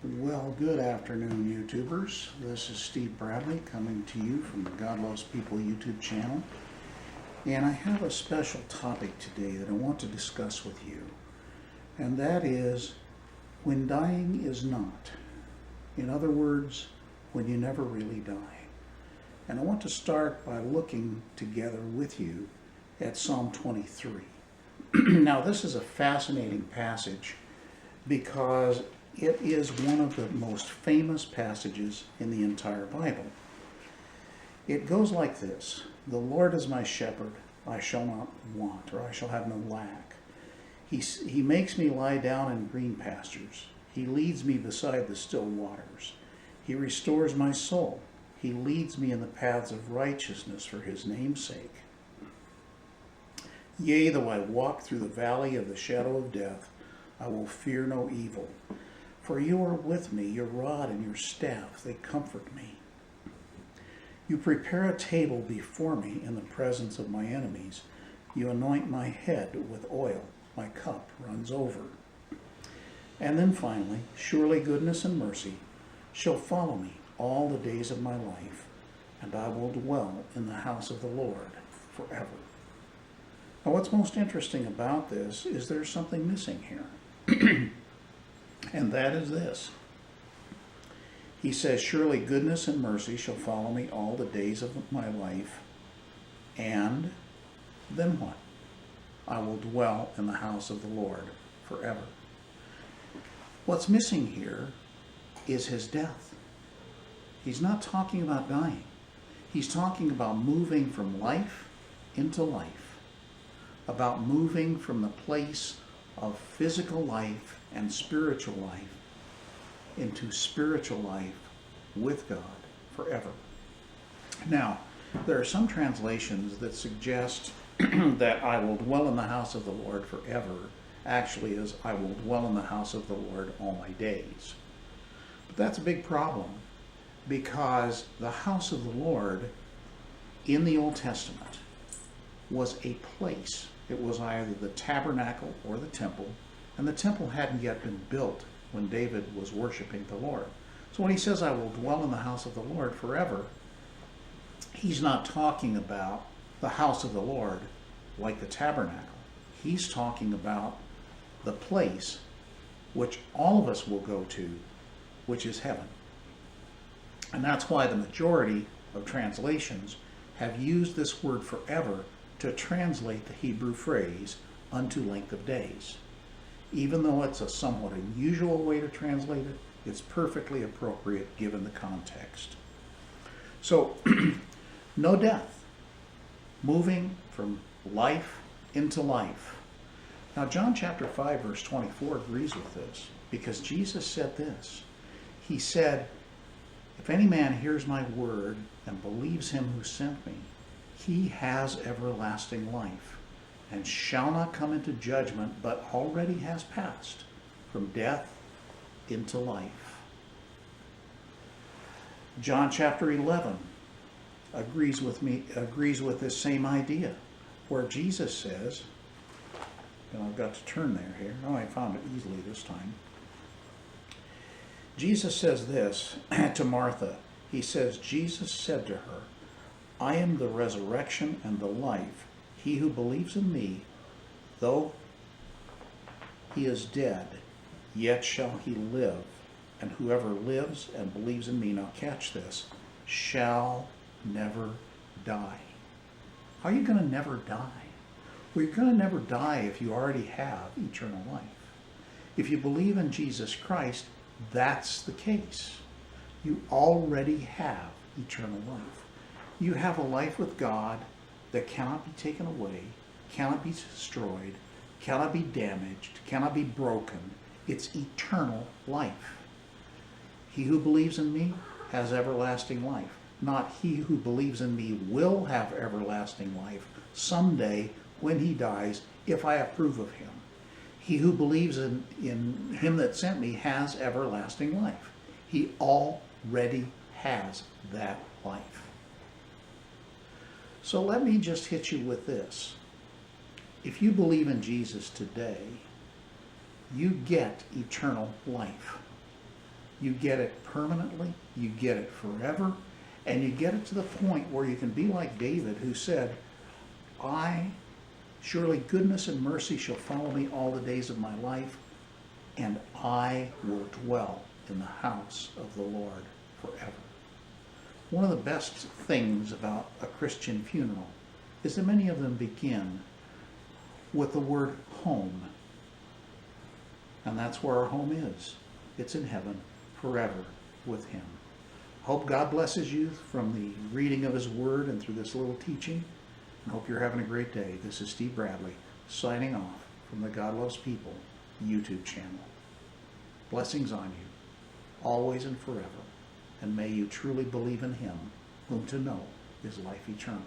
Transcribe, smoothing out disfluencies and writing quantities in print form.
Well, good afternoon, YouTubers. This is Steve Bradley coming to you from the God Loves People YouTube channel. And I have a special topic today that I want to discuss with you. And that is when dying is not. In other words, when you never really die. And I want to start by looking together with you at Psalm 23. Now, this is a fascinating passage because it is one of the most famous passages in the entire Bible. It goes like this: "The Lord is my shepherd, I shall not want," or "I shall have no lack. He makes me lie down in green pastures. He leads me beside the still waters. He restores my soul. He leads me in the paths of righteousness for his name's sake. Yea, though I walk through the valley of the shadow of death, I will fear no evil. For you are with me, your rod and your staff, they comfort me. You prepare a table before me in the presence of my enemies. You anoint my head with oil, my cup runs over." And then finally, "Surely goodness and mercy shall follow me all the days of my life, and I will dwell in the house of the Lord forever." Now, what's most interesting about this is there's something missing here. And that is this. He says, "Surely goodness and mercy shall follow me all the days of my life." And then what? "I will dwell in the house of the Lord forever." What's missing here is his death. He's not talking about dying. He's talking about moving from life into life, about moving from the place of physical life and spiritual life into spiritual life with God forever. Now, there are some translations that suggest that "I will dwell in the house of the Lord forever" actually is "I will dwell in the house of the Lord all my days." But that's a big problem, because the house of the Lord in the Old Testament was a place. It was either the tabernacle or the temple, and the temple hadn't yet been built when David was worshiping the Lord. So when he says, "I will dwell in the house of the Lord forever," he's not talking about the house of the Lord like the tabernacle. He's talking about the place which all of us will go to, which is heaven. And that's why the majority of translations have used this word "forever" to translate the Hebrew phrase "unto length of days." Even though it's a somewhat unusual way to translate it, it's perfectly appropriate given the context. So, no death, moving from life into life. Now, John chapter 5, verse 24 agrees with this, because Jesus said this. He said, "If any man hears my word and believes him who sent me, he has everlasting life, and shall not come into judgment, but already has passed from death into life." John chapter 11 agrees with this same idea, where Jesus says, and I've got to turn there here. Oh, I found it easily this time. Jesus says this to Martha. He says, "Jesus said to her, I am the resurrection and the life. He who believes in me, though he is dead, yet shall he live. And whoever lives and believes in me," now catch this, "shall never die." How are you going to never die? Well, you're going to never die if you already have eternal life. If you believe in Jesus Christ, that's the case. You already have eternal life. You have a life with God that cannot be taken away, cannot be destroyed, cannot be damaged, cannot be broken. It's eternal life. He who believes in me has everlasting life. Not he who believes in me will have everlasting life someday when he dies, if I approve of him. He who believes in him that sent me has everlasting life. He already has that life. So let me just hit you with this. If you believe in Jesus today, you get eternal life. You get it permanently, you get it forever, and you get it to the point where you can be like David, who said, surely goodness and mercy shall follow me all the days of my life, and I will dwell in the house of the Lord forever. One of the best things about a Christian funeral is that many of them begin with the word home. And that's where our home is. It's in heaven forever with him. Hope God blesses you from the reading of his word and through this little teaching. And hope you're having a great day. This is Steve Bradley signing off from the God Loves People YouTube channel. Blessings on you, always and forever. And may you truly believe in him, whom to know is life eternal.